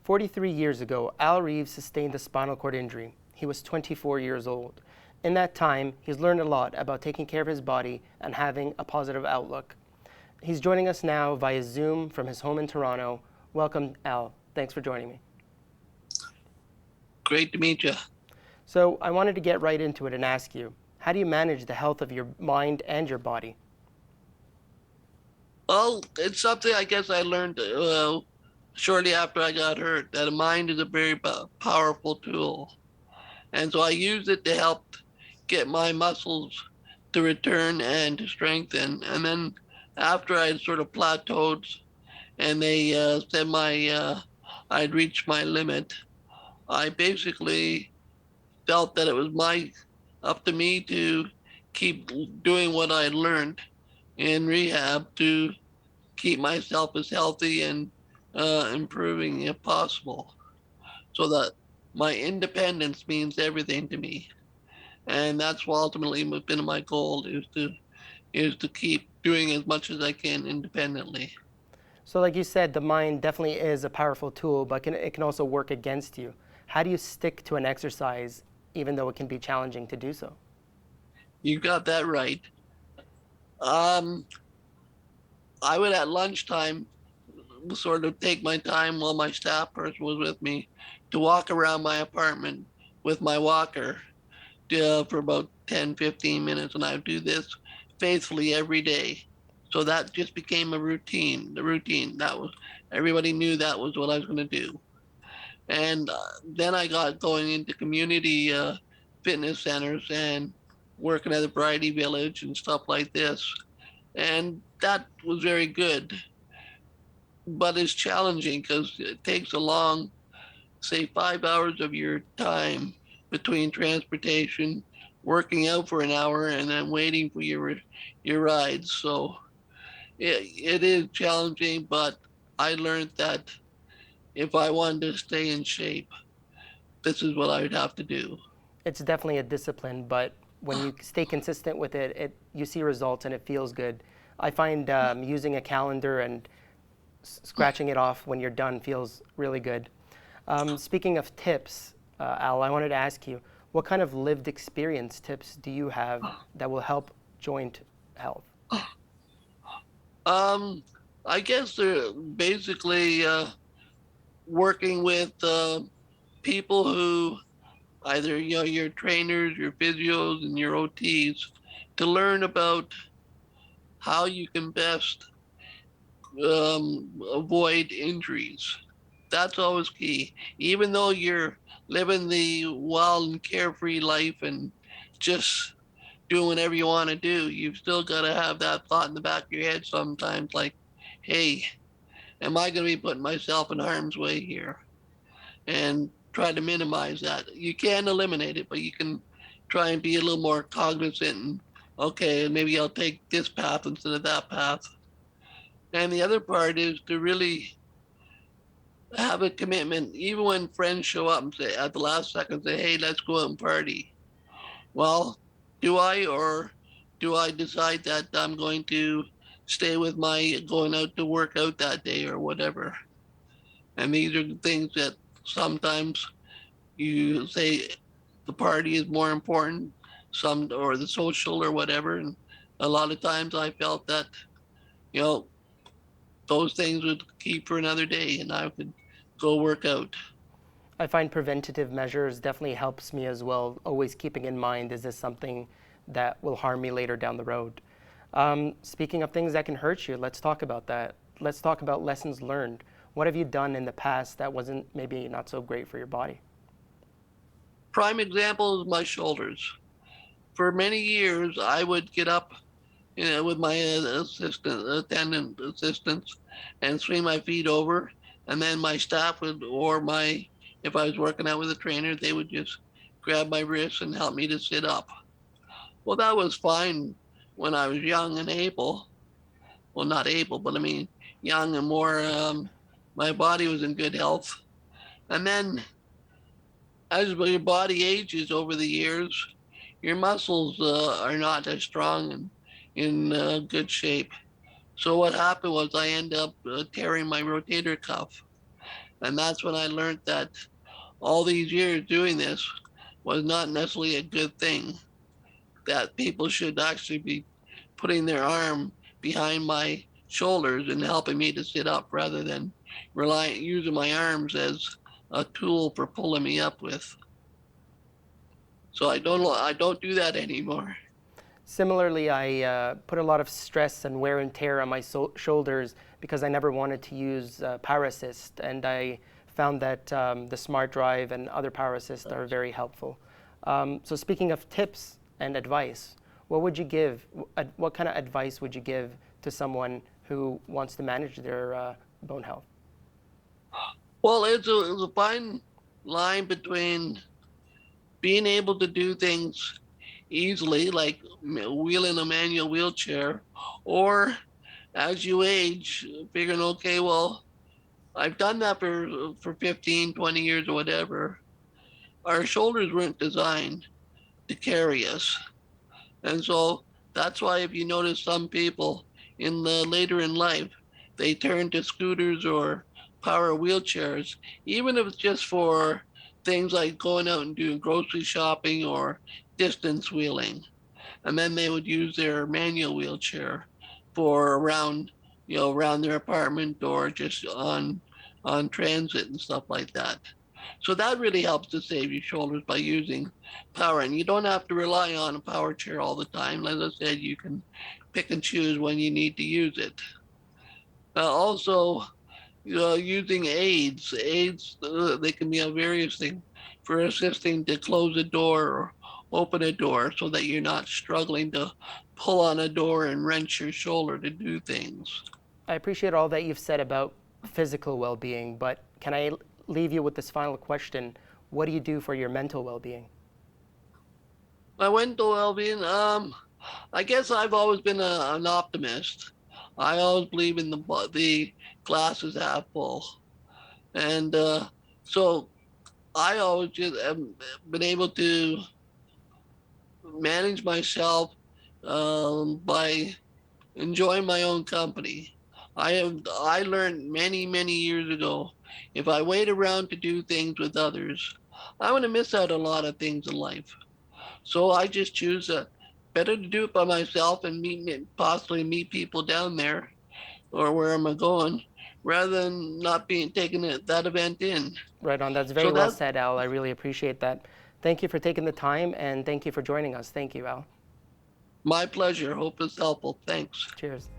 43 years ago, Al Reeves sustained a spinal cord injury. He was 24 years old. In that time, he's learned a lot about taking care of his body and having a positive outlook. He's joining us now via Zoom from his home in Toronto. Welcome, Al. Thanks for joining me. Great to meet you. So I wanted to get right into it and ask you, how do you manage the health of your mind and your body? Well, it's something I guess I learned shortly after I got hurt, that a mind is a very powerful tool. And so I use it to help get my muscles to return and to strengthen. And then after I had sort of plateaued and they said I'd reached my limit, I basically felt that it was up to me to keep doing what I learned in rehab to keep myself as healthy and improving if possible, so that my independence means everything to me. And that's what ultimately been my goal, is to keep doing as much as I can independently. So like you said, the mind definitely is a powerful tool, but it can also work against you. How do you stick to an exercise even though it can be challenging to do so? You got that right. Um, I would at lunchtime sort of take my time while my staff person was with me to walk around my apartment with my walker for about 10, 15 minutes. And I would do this faithfully every day. So that just became a routine. The routine that was, everybody knew that was what I was going to do. And then I got going into community fitness centers and working at the Variety Village and stuff like this. And that was very good, but it's challenging because it takes a long, say, 5 hours of your time between transportation, working out for an hour, and then waiting for your rides. So it is challenging, but I learned that if I wanted to stay in shape, this is what I would have to do. It's definitely a discipline, but when you stay consistent with it, you see results and it feels good. I find using a calendar and scratching it off when you're done feels really good. Speaking of tips, Al, I wanted to ask you, what kind of lived experience tips do you have that will help joint health? Um, I guess they're basically working with people who either your trainers, your physios, and your OTs to learn about how you can best avoid injuries. That's always key. Even though you're living the wild and carefree life and just doing whatever you want to do, you've still got to have that thought in the back of your head sometimes, like, hey, am I going to be putting myself in harm's way here? And try to minimize that. You can eliminate it, but you can try and be a little more cognizant and, okay, maybe I'll take this path instead of that path. And the other part is to really have a commitment, even when friends show up and say at the last second, say, hey, let's go out and party. Well, do I, or do I decide that I'm going to stay with my going out to work out that day or whatever? And these are the things that sometimes you say the party is more important, some or the social or whatever. And a lot of times I felt that, you know, those things would keep for another day and I could go work out. I find preventative measures definitely helps me as well, always keeping in mind, is this something that will harm me later down the road? Speaking of things that can hurt you, let's talk about that. Let's talk about lessons learned. What have you done in the past that wasn't maybe not so great for your body? Prime example is my shoulders. For many years, I would get up, with my attendant assistants, and swing my feet over, and then my staff would, or if I was working out with a trainer, they would just grab my wrists and help me to sit up. Well, that was fine when I was young and able. Well, not able, but I mean, young and more, my body was in good health. And then as your body ages over the years, your muscles are not as strong and in good shape. So what happened was I ended up tearing my rotator cuff. And that's when I learned that all these years doing this was not necessarily a good thing, that people should actually be putting their arm behind my shoulders and helping me to sit up rather than using my arms as a tool for pulling me up with. So I don't do that anymore. Similarly, I put a lot of stress and wear and tear on my shoulders because I never wanted to use Power Assist, and I found that the Smart Drive and other Power Assist are very helpful. So speaking of tips and advice, what would you give? What kind of advice would you give to someone who wants to manage their bone health? Well, it's a fine line between being able to do things easily, like wheeling a manual wheelchair, or as you age, figuring, okay, well, I've done that for 15, 20 years or whatever. Our shoulders weren't designed to carry us. And so that's why if you notice some people in the later in life, they turn to scooters or power wheelchairs, even if it's just for things like going out and doing grocery shopping or distance wheeling. And then they would use their manual wheelchair for around their apartment or just on transit and stuff like that. So that really helps to save your shoulders by using power. And you don't have to rely on a power chair all the time. As I said, you can pick and choose when you need to use it. Also, using aids, they can be a various thing for assisting to close a door or open a door so that you're not struggling to pull on a door and wrench your shoulder to do things. I appreciate all that you've said about physical well-being, but can I leave you with this final question? What do you do for your mental well-being? My mental well-being, I guess I've always been an optimist. I always believe in the glass is half full, and so I always just have been able to manage myself by enjoying my own company. I learned many years ago, if I wait around to do things with others, I'm going to miss out on a lot of things in life. So I just choose better to do it by myself and possibly meet people down there or where am I going, rather than not being taking that event in. Right on. That's So very well that said, Al. I really appreciate that. Thank you for taking the time, and thank you for joining us. Thank you, Al. my pleasure. Hope it's helpful. Thanks. Cheers.